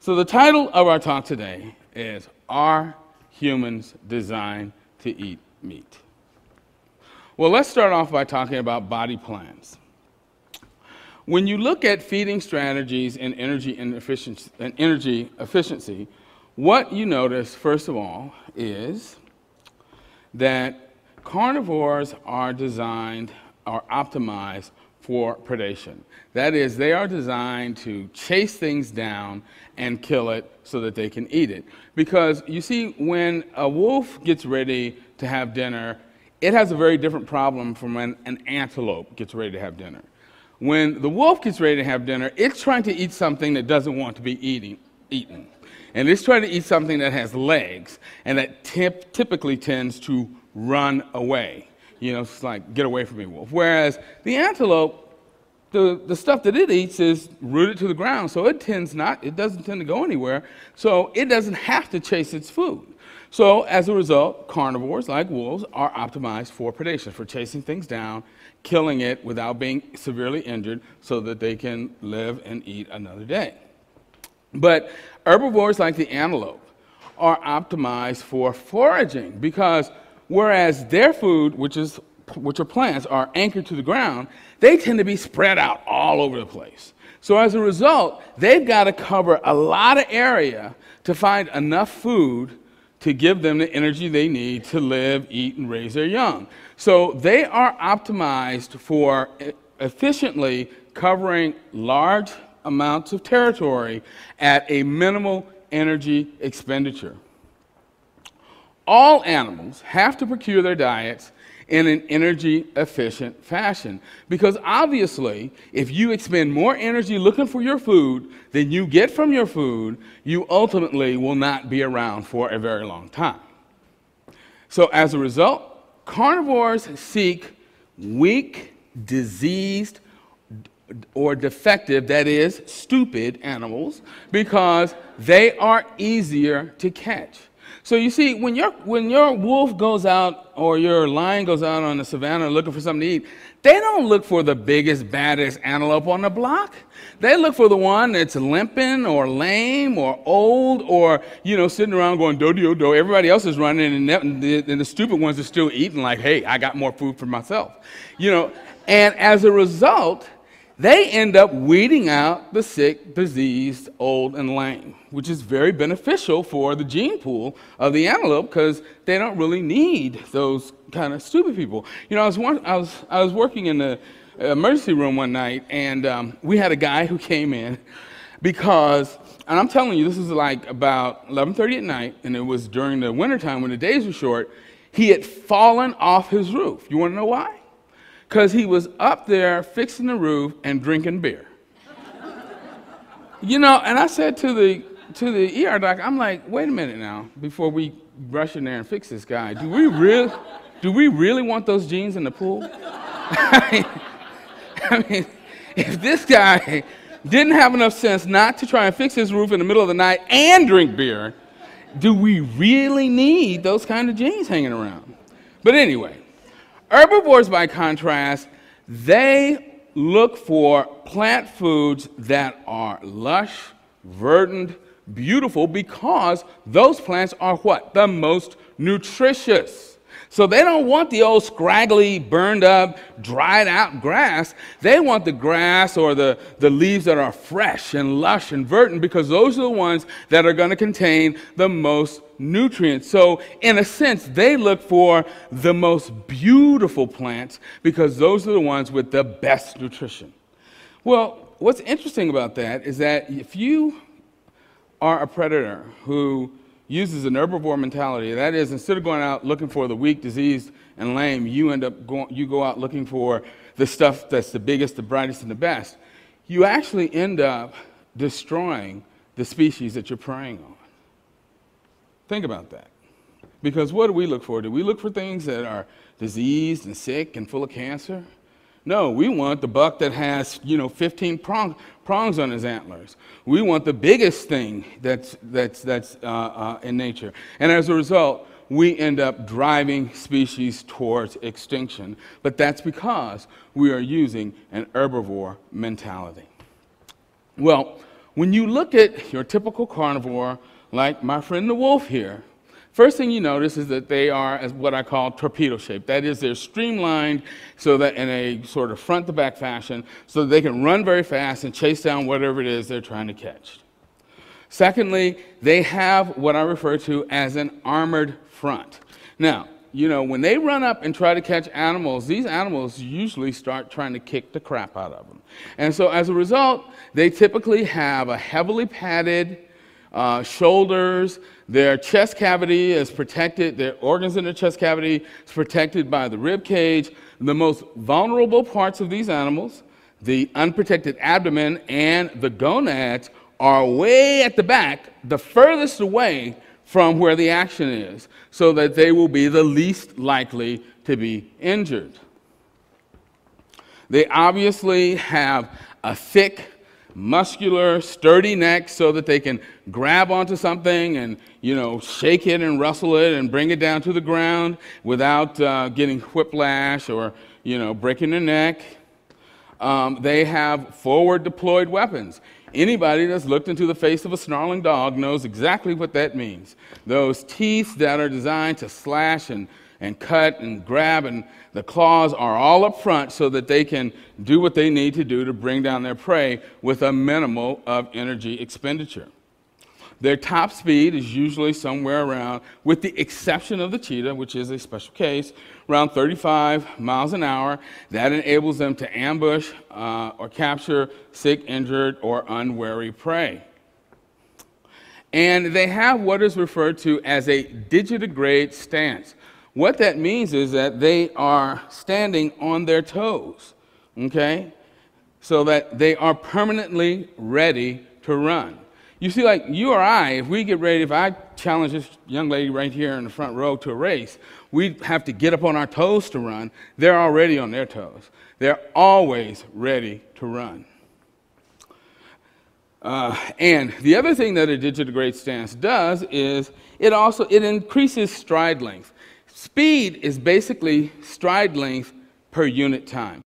So the title of our talk today is, Are Humans Designed to Eat Meat? Well, let's start off by talking about body plans. When you look at feeding strategies and energy efficiency, what you notice, first of all, is that carnivores are designed or optimized for predation. That is, they are designed to chase things down and kill it so that they can eat it. Because you see, when a wolf gets ready to have dinner, it has a very different problem from when an antelope gets ready to have dinner. When the wolf gets ready to have dinner, it's trying to eat something that doesn't want to be eaten. And it's trying to eat something that has legs and that typically tends to run away. You know, it's like, get away from me, wolf. Whereas the antelope, the stuff that it eats is rooted to the ground, so it doesn't tend to go anywhere, so it doesn't have to chase its food. So as a result, carnivores, like wolves, are optimized for predation, for chasing things down, killing it without being severely injured so that they can live and eat another day. But herbivores, like the antelope, are optimized for foraging because whereas their food, which are plants, are anchored to the ground, they tend to be spread out all over the place. So as a result, they've got to cover a lot of area to find enough food to give them the energy they need to live, eat, and raise their young. So they are optimized for efficiently covering large amounts of territory at a minimal energy expenditure. All animals have to procure their diets in an energy-efficient fashion. Because obviously, if you expend more energy looking for your food than you get from your food, you ultimately will not be around for a very long time. So as a result, carnivores seek weak, diseased, or defective, that is, stupid animals, because they are easier to catch. So you see, when your wolf goes out or your lion goes out on the savannah looking for something to eat, they don't look for the biggest, baddest antelope on the block. They look for the one that's limping or lame or old or, sitting around going do-do-do. Everybody else is running and the stupid ones are still eating like, hey, I got more food for myself. And as a result, they end up weeding out the sick, diseased, old, and lame, which is very beneficial for the gene pool of the antelope because they don't really need those kind of stupid people. I was working in the emergency room one night, and we had a guy who came in because, and I'm telling you, this was like about 11:30 at night, and it was during the wintertime when the days were short. He had fallen off his roof. You want to know why? Because he was up there fixing the roof and drinking beer. And I said to the ER doc, I'm like, wait a minute now, before we rush in there and fix this guy, do we really want those genes in the pool? I mean, if this guy didn't have enough sense not to try and fix his roof in the middle of the night and drink beer, do we really need those kind of genes hanging around? But anyway, herbivores, by contrast, they look for plant foods that are lush, verdant, beautiful, because those plants are what? The most nutritious. So they don't want the old scraggly, burned up, dried out grass. They want the grass or the leaves that are fresh and lush and verdant because those are the ones that are going to contain the most nutrients. So in a sense, they look for the most beautiful plants because those are the ones with the best nutrition. Well, what's interesting about that is that if you are a predator who uses an herbivore mentality, that is, instead of going out looking for the weak, diseased, and lame, you go out looking for the stuff that's the biggest, the brightest, and the best, you actually end up destroying the species that you're preying on. Think about that. Because what do we look for? Do we look for things that are diseased and sick and full of cancer? No, we want the buck that has, 15 prongs on his antlers. We want the biggest thing that's in nature. And as a result, we end up driving species towards extinction. But that's because we are using an herbivore mentality. Well, When you look at your typical carnivore, like my friend the wolf here, first thing you notice is that they are as what I call torpedo shaped. That is, they're streamlined so that in a sort of front to back fashion so that they can run very fast and chase down whatever it is they're trying to catch. Secondly, they have what I refer to as an armored front. Now, when they run up and try to catch animals, these animals usually start trying to kick the crap out of them. And so as a result, they typically have a heavily padded shoulders. Their chest cavity is protected. Their organs in their chest cavity is protected by the rib cage. The most vulnerable parts of these animals, the unprotected abdomen and the gonads, are way at the back, the furthest away from where the action is, so that they will be the least likely to be injured. They obviously have a thick, muscular, sturdy neck so that they can grab onto something and, shake it and rustle it and bring it down to the ground without getting whiplash or, breaking their neck. They have forward deployed weapons. Anybody that's looked into the face of a snarling dog knows exactly what that means. Those teeth that are designed to slash and cut and grab, and the claws are all up front so that they can do what they need to do to bring down their prey with a minimal of energy expenditure. Their top speed is usually somewhere around, with the exception of the cheetah, which is a special case, around 35 miles an hour. That enables them to ambush or capture sick, injured, or unwary prey. And they have what is referred to as a digitigrade stance. What that means is that they are standing on their toes, okay? So that they are permanently ready to run. You see, like you or I, if I challenge this young lady right here in the front row to a race, we have to get up on our toes to run. They're already on their toes. They're always ready to run. And the other thing that a digitigrade stance does is it increases stride length. Speed is basically stride length per unit time.